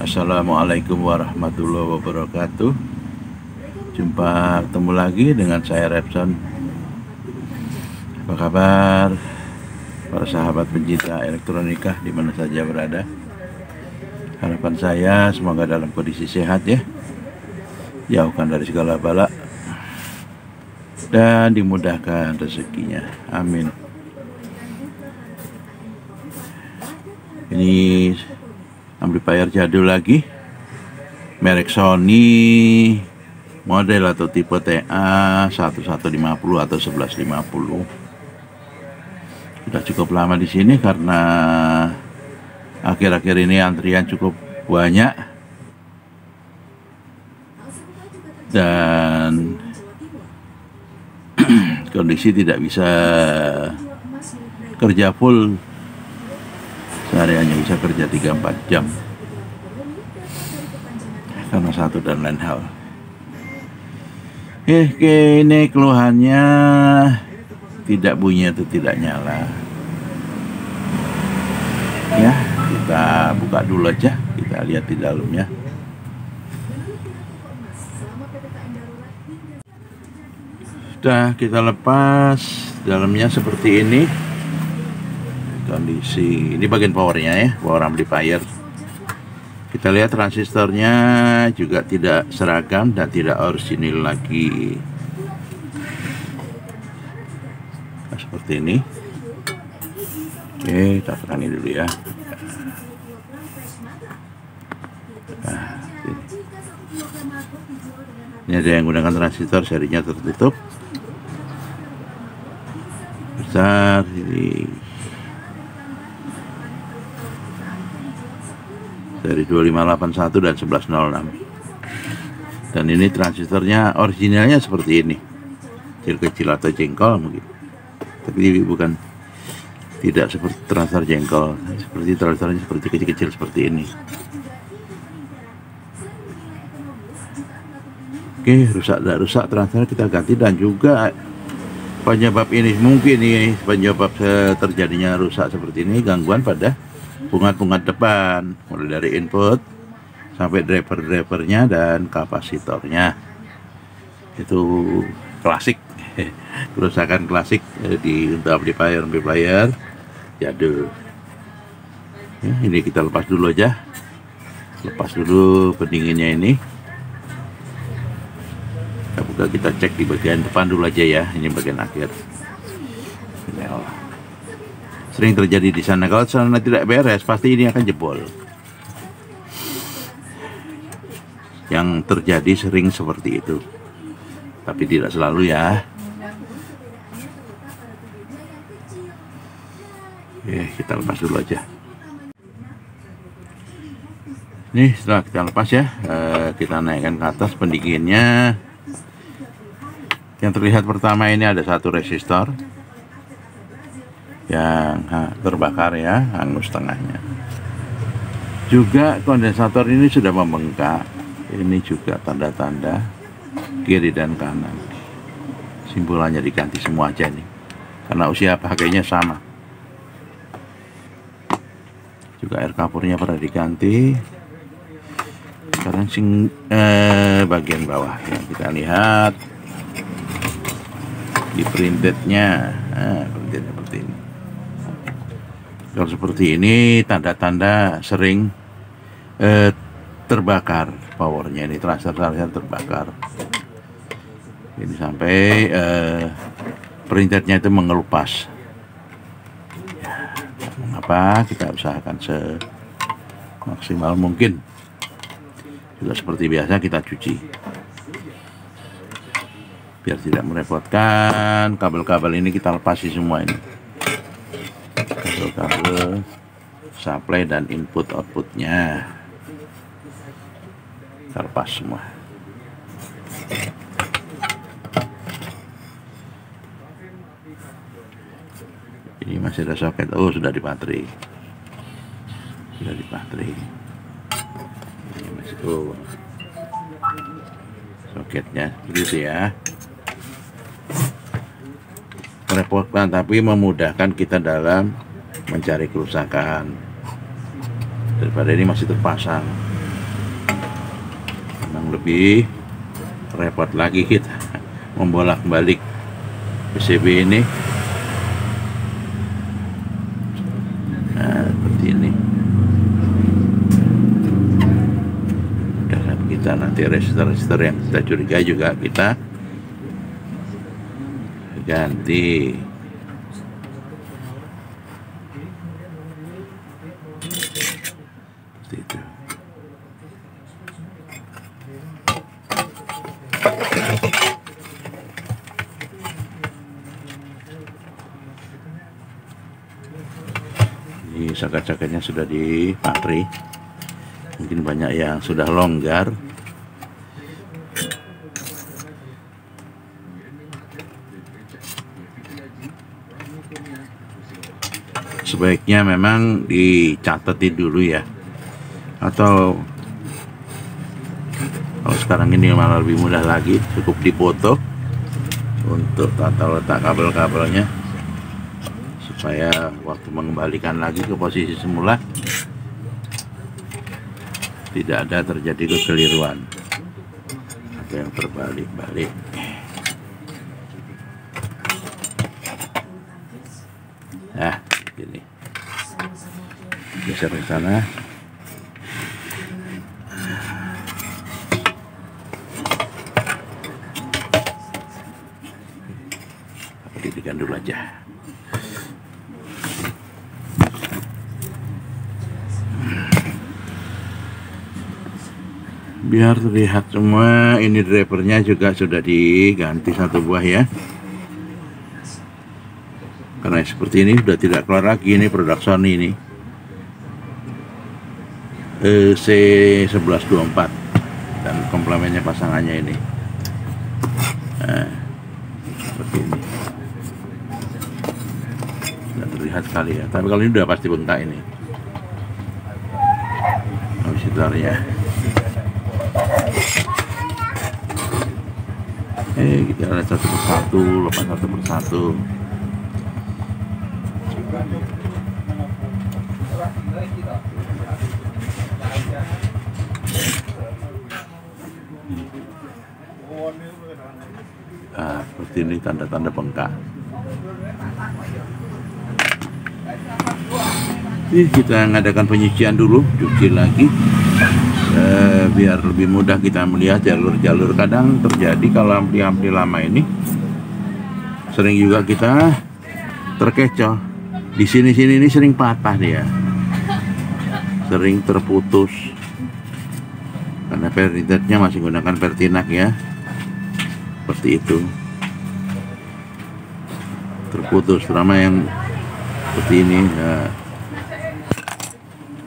Assalamualaikum warahmatullahi wabarakatuh. Jumpa ketemu lagi dengan saya Repson. Apa kabar para sahabat pencinta elektronika di mana saja berada? Harapan saya semoga dalam kondisi sehat ya, jauhkan dari segala bala dan dimudahkan rezekinya. Amin. Ini amplifier jadul lagi, merek Sony, model atau tipe TA 1150 atau 1150. Sudah cukup lama di sini karena akhir-akhir ini antrian cukup banyak dan kondisi tidak bisa kerja full. Sehari hanya bisa kerja 3-4 jam karena satu dan lain hal. Ini keluhannya tidak bunyi atau tidak nyala. Ya, kita buka dulu aja, kita lihat di dalamnya. Sudah kita lepas, dalamnya seperti ini. Kondisi ini bagian powernya ya, power amplifier. Kita lihat transistornya juga tidak seragam dan tidak orisinil lagi. Nah, seperti ini. Oke, kita terangi dulu ya. Nah, ini ada yang menggunakan transistor serinya tertutup besar ini. Dari 2581 dan 1106. Dan ini transistornya originalnya seperti ini, kecil-kecil atau jengkol mungkin, tapi bukan, tidak seperti transistor jengkol, seperti transistornya seperti kecil-kecil seperti ini. Oke, rusak tidak rusak transistor kita ganti. Dan juga penyebab ini mungkin ini penyebab terjadinya rusak seperti ini, gangguan pada bungat-bungat depan, mulai dari input sampai driver-drivernya dan kapasitornya. Itu klasik, kerusakan klasik di untuk amplifier jadul. Ya, ini kita lepas dulu aja, lepas dulu pendinginnya ini. Kita buka, kita cek di bagian depan dulu aja ya, ini bagian akhir. Sering terjadi di sana. Kalau sana tidak beres, pasti ini akan jebol. Yang terjadi sering seperti itu, tapi tidak selalu ya. Oke, kita lepas dulu aja. Nih, setelah kita lepas ya, kita naikkan ke atas pendinginnya. Yang terlihat pertama ini ada satu resistor yang terbakar ya, hangus tengahnya. Juga kondensator ini sudah membengkak. Ini juga tanda-tanda kiri dan kanan. Simbolannya diganti semua aja nih, karena usia pakainya sama. Juga air kapurnya pernah diganti. Sekarang bagian bawah yang kita lihat di printednya, printednya seperti ini. Kalau seperti ini tanda-tanda sering terbakar powernya, ini transistor terbakar. Ini sampai printednya itu mengelupas. Ya, mengapa kita usahakan semaksimal mungkin. Juga seperti biasa kita cuci, biar tidak merepotkan. Kabel-kabel ini kita lepasi semua ini. Kabel supply dan input outputnya terlepas semua. Ini masih ada soket. Oh, sudah di baterai, sudah di baterai. Ini masih soketnya begitu ya. Merepotkan tapi memudahkan kita dalam mencari kerusakan. Daripada ini masih terpasang, yang lebih repot lagi kita membolak-balik PCB ini. Nah, seperti ini. Dan kita nanti resistor yang kita curigai juga kita ganti. Seperti itu. Ini soket-soketnya sudah dipakai. Mungkin banyak yang sudah longgar. Sebaiknya memang dicatetin dulu ya, atau kalau sekarang ini malah lebih mudah lagi, cukup dipoto untuk tata letak kabel-kabelnya supaya waktu mengembalikan lagi ke posisi semula tidak ada terjadi kekeliruan atau yang terbalik-balik. Nah, ini geser ke sana. Didikan dulu aja. Biar terlihat semua, ini drivernya juga sudah diganti satu buah ya. Karena seperti ini sudah tidak keluar lagi, ini produk Sony ini. C1124 dan komplemennya pasangannya ini. Nah, seperti ini. Sudah terlihat sekali ya, tapi kalau ini udah pasti bengkak ini. Kompositornya. Kita lihat satu persatu, lepas satu persatu. Nah, seperti ini tanda-tanda bengkak. Ini kita mengadakan penyucian dulu, cuci lagi. Biar lebih mudah kita melihat jalur-jalur. Kadang terjadi kalau ampli-ampli lama ini sering juga kita terkecoh di sini-sini, ini sering patah dia, sering terputus karena periodenya masih menggunakan Pertinak ya, seperti itu, terputus. Terutama yang seperti ini ya,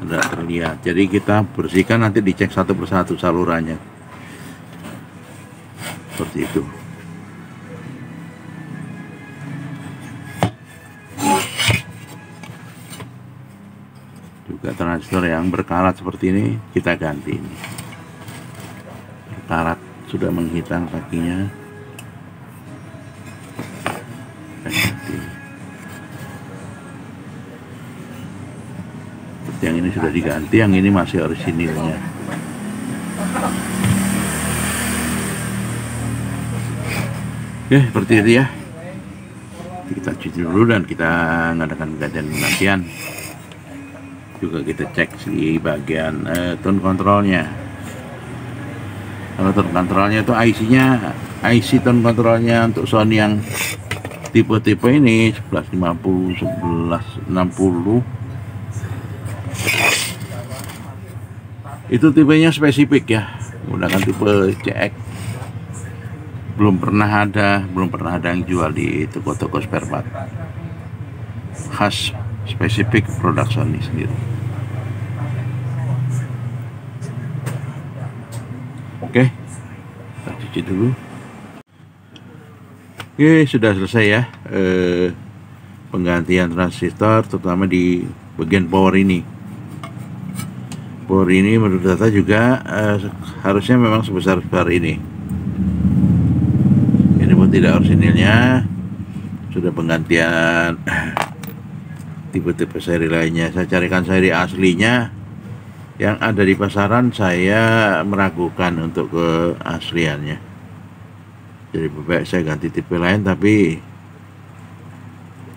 tidak terlihat. Jadi kita bersihkan, nanti dicek satu persatu salurannya, seperti itu. Juga transistor yang berkarat seperti ini kita ganti. Ini berkarat, sudah menghitam kakinya, kita ganti. Yang ini sudah diganti, yang ini masih orisinilnya. Oke, seperti itu ya. Kita cuci dulu dan kita mengadakan penggantian. Juga kita cek di bagian tone controlnya. Kalau tone controlnya itu IC tone controlnya untuk Sony yang tipe-tipe ini 1150, 1160. Itu tipenya spesifik ya, menggunakan tipe CX. Belum pernah ada yang jual di toko-toko spare part. Khas spesifik produk Sony sendiri. Oke, kita cuci dulu. Oke, sudah selesai ya penggantian transistor, terutama di bagian power ini. Power ini menurut data juga harusnya memang sebesar ini. Ini pun tidak orisinilnya, sudah penggantian tipe-tipe seri lainnya. Saya carikan seri aslinya, Yang ada di pasaran saya meragukan untuk keasliannya. Jadi lebih baik saya ganti tipe lain, tapi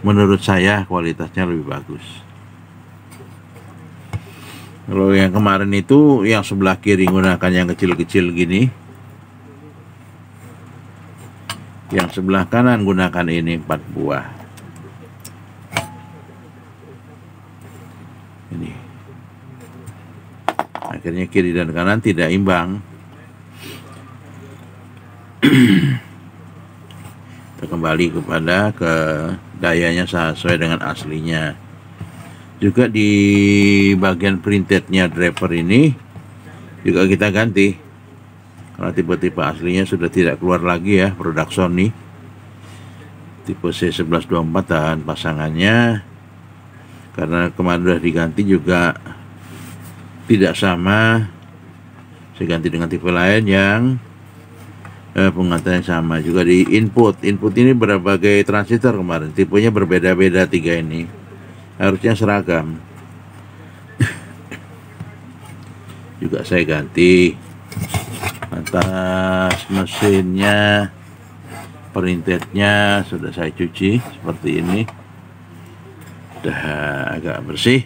menurut saya kualitasnya lebih bagus. Kalau yang kemarin itu yang sebelah kiri menggunakan yang kecil-kecil gini, yang sebelah kanan gunakan ini 4 buah. Ini akhirnya kiri dan kanan tidak imbang. Kita kembali kepada dayanya sesuai dengan aslinya. Juga di bagian printednya driver ini juga kita ganti, karena tipe-tipe aslinya sudah tidak keluar lagi ya, produk Sony tipe C1124 dan pasangannya, karena kemarin sudah diganti juga tidak sama. Saya ganti dengan tipe lain yang pengantarnya sama. Juga di input ini berbagai transistor, kemarin tipenya berbeda-beda, 3 ini harusnya seragam. Juga saya ganti atas mesinnya, printednya sudah saya cuci seperti ini, udah agak bersih.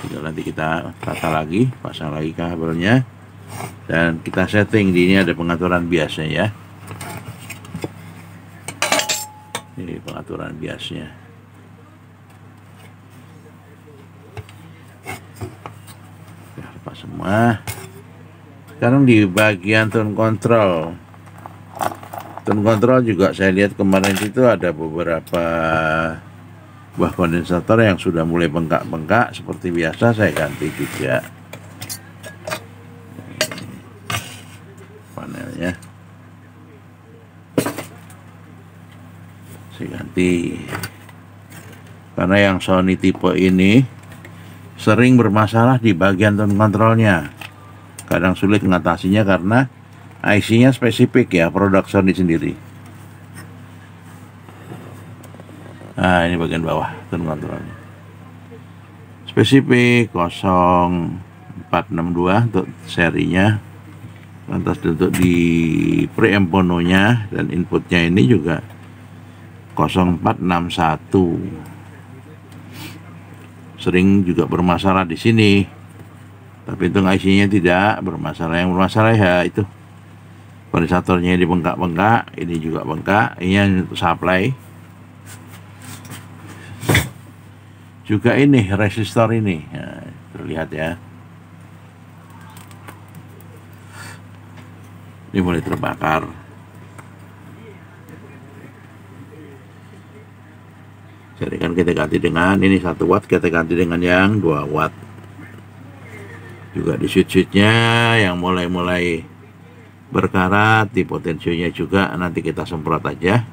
Tinggal nanti kita tata lagi, pasang lagi kabelnya, dan kita setting. Di ini ada pengaturan biasnya ya. Ini pengaturan biasnya. Ya, lepas semua. Sekarang di bagian tone control. Tone control juga saya lihat kemarin itu ada beberapa buah kondensator yang sudah mulai bengkak-bengkak. Seperti biasa saya ganti juga panelnya, saya ganti, karena yang Sony tipe ini sering bermasalah di bagian tone controlnya. Kadang sulit mengatasinya karena IC-nya spesifik ya, produk Sony sendiri. Nah, ini bagian bawah tone controlnya spesifik 0462 untuk serinya. Lantas untuk di preamp mononya dan inputnya ini juga 0461. Sering juga bermasalah di sini, tapi untuk IC-nya tidak bermasalah. Yang bermasalah ya itu kondensatornya ini bengkak-bengkak, ini juga bengkak. Ini untuk supply. Juga ini resistor ini, nah, terlihat ya, ini mulai terbakar. Jadi kan kita ganti dengan ini 1 watt, kita ganti dengan yang 2 watt. Juga di switch-switchnya yang mulai berkarat, di potensionya juga nanti kita semprot aja.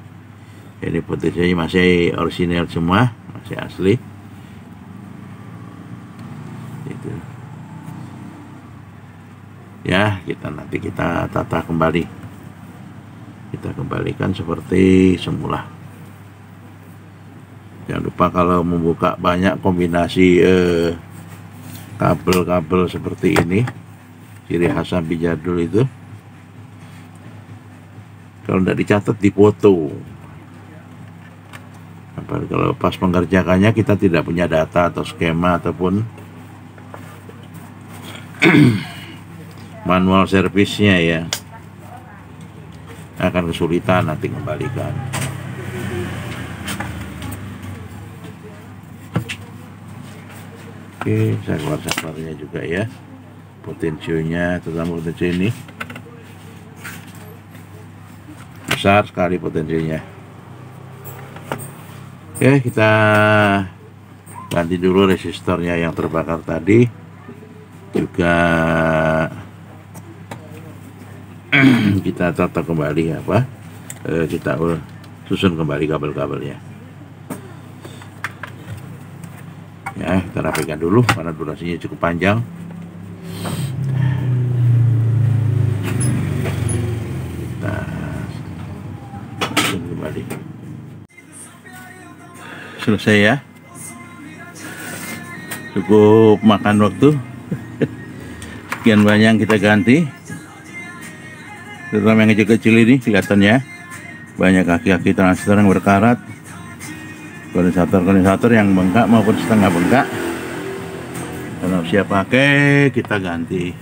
Ini potensionya masih orisinil semua, masih asli. Itu ya, nanti kita tata kembali, kita kembalikan seperti semula. Jangan lupa kalau membuka banyak kombinasi kabel-kabel seperti ini, ciri khas sapi jadul itu, kalau tidak dicatat dipoto. Kalau pas mengerjakannya kita tidak punya data atau skema ataupun manual servisnya ya, akan kesulitan nanti kembalikan. Oke, saya keluar saklarnya juga ya, potensionya, terutama potensio ini besar sekali potensinya. Oke, kita ganti dulu resistornya yang terbakar tadi. Juga kita tata kembali kita susun kembali kabel-kabelnya ya. Kita rapikan dulu karena durasinya cukup panjang. Kita susun kembali. Selesai ya. cukup makan waktu. Sekian banyak kita ganti, terutama yang kecil-kecil ini kelihatannya banyak kaki-kaki transistor yang berkarat, kondensator yang bengkak maupun setengah bengkak. Kalau siap pakai kita ganti.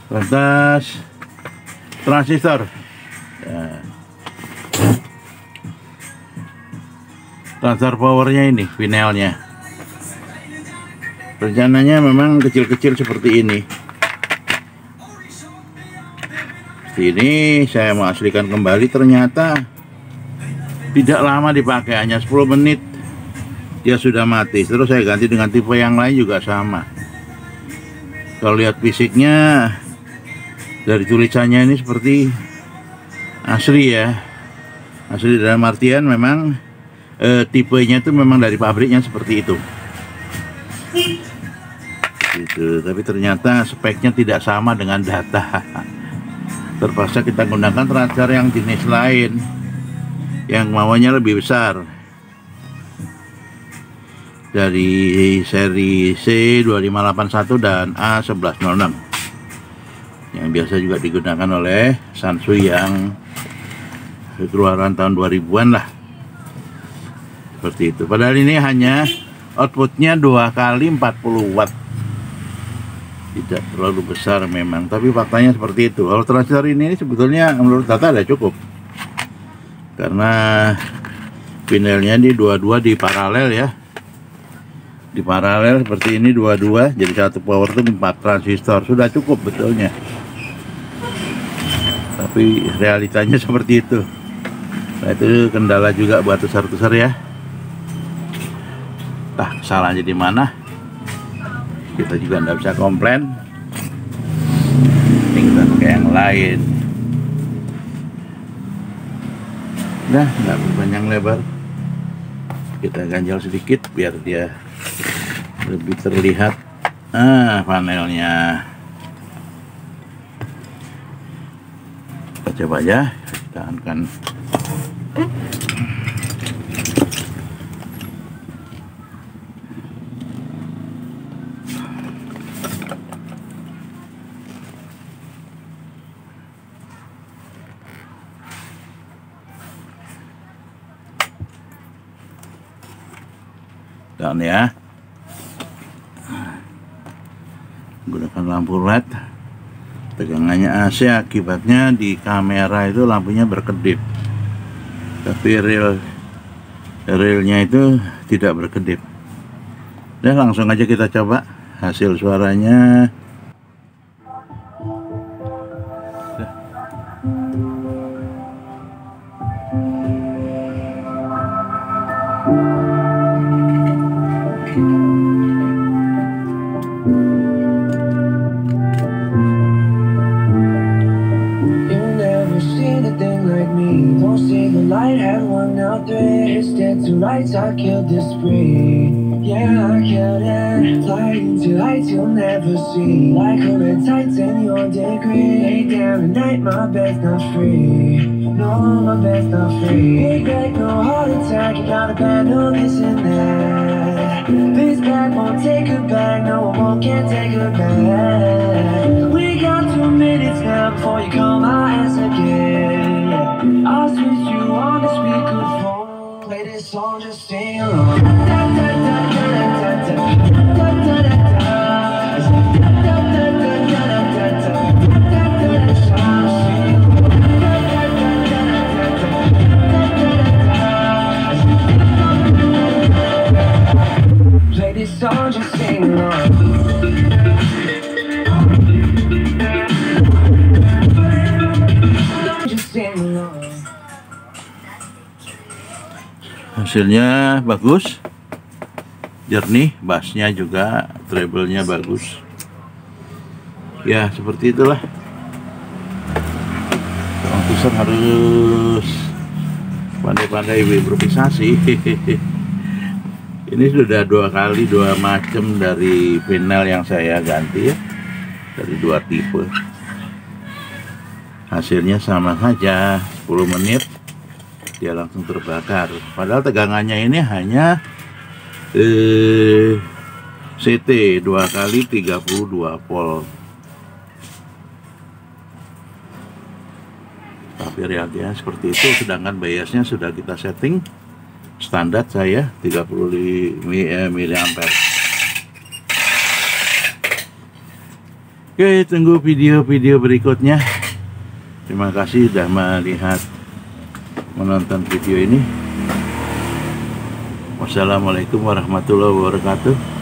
Lantas transistor ya. Transfer powernya ini finalnya rencananya memang kecil-kecil seperti ini. Ini saya mau aslikan kembali, ternyata tidak lama dipakai, hanya 10 menit dia sudah mati. Terus saya ganti dengan tipe yang lain juga sama. Kalau lihat fisiknya dari tulisannya ini seperti asli ya, asli dalam artian memang tipenya itu memang dari pabriknya seperti itu gitu. Tapi ternyata speknya tidak sama dengan data. Terpaksa kita gunakan transfer yang jenis lain yang mauannya lebih besar, dari seri C2581 dan A1106 yang biasa juga digunakan oleh Sansui yang keluaran tahun 2000-an lah, seperti itu. Padahal ini hanya outputnya 2 kali 40 watt, tidak terlalu besar memang, tapi faktanya seperti itu. Kalau transistor ini sebetulnya menurut data ada cukup, karena pinelnya di dua-dua di paralel ya, di paralel seperti ini dua-dua, jadi satu power itu 4 transistor sudah cukup betulnya. Tapi realitanya seperti itu. Nah, itu kendala juga buat tusar-tusar ya. Nah, salahnya di mana? Kita juga nggak bisa komplain. Kita pakai yang lain. Nah, nggak panjang lebar. Kita ganjal sedikit biar dia lebih terlihat. Panelnya. Kita coba aja. Kita akan dan ya, gunakan lampu LED. Tegangannya AC, akibatnya di kamera itu lampunya berkedip, tapi realnya itu tidak berkedip. Dan langsung aja kita coba hasil suaranya. I killed this breed. Yeah, I killed it. Flying to heights you'll never see. Like a red titan, your degree. Lay down tonight, my bed's not free. No, my bed's not free. Big bag, no heart attack. You got a band on this and that. This bag won't take her back. No one can take her back. We got 2 minutes now before you call my ass again. I'll switch you on the speakerphone. Play this song, just sing along. Play this song, just sing along. Just sing along. Hasilnya bagus, jernih, bassnya juga, treble-nya bagus. Ya seperti itulah. Orang besar harus pandai-pandai improvisasi. Ini sudah 2 kali 2 macam dari panel yang saya ganti ya, dari 2 tipe. Hasilnya sama saja, 10 menit dia langsung terbakar. Padahal tegangannya ini hanya CT 2 kali 32 volt. Tapi realnya seperti itu, sedangkan biasnya sudah kita setting standar saya 30 mA. Oke, tunggu video-video berikutnya. Terima kasih sudah menonton video ini. Wassalamualaikum warahmatullahi wabarakatuh.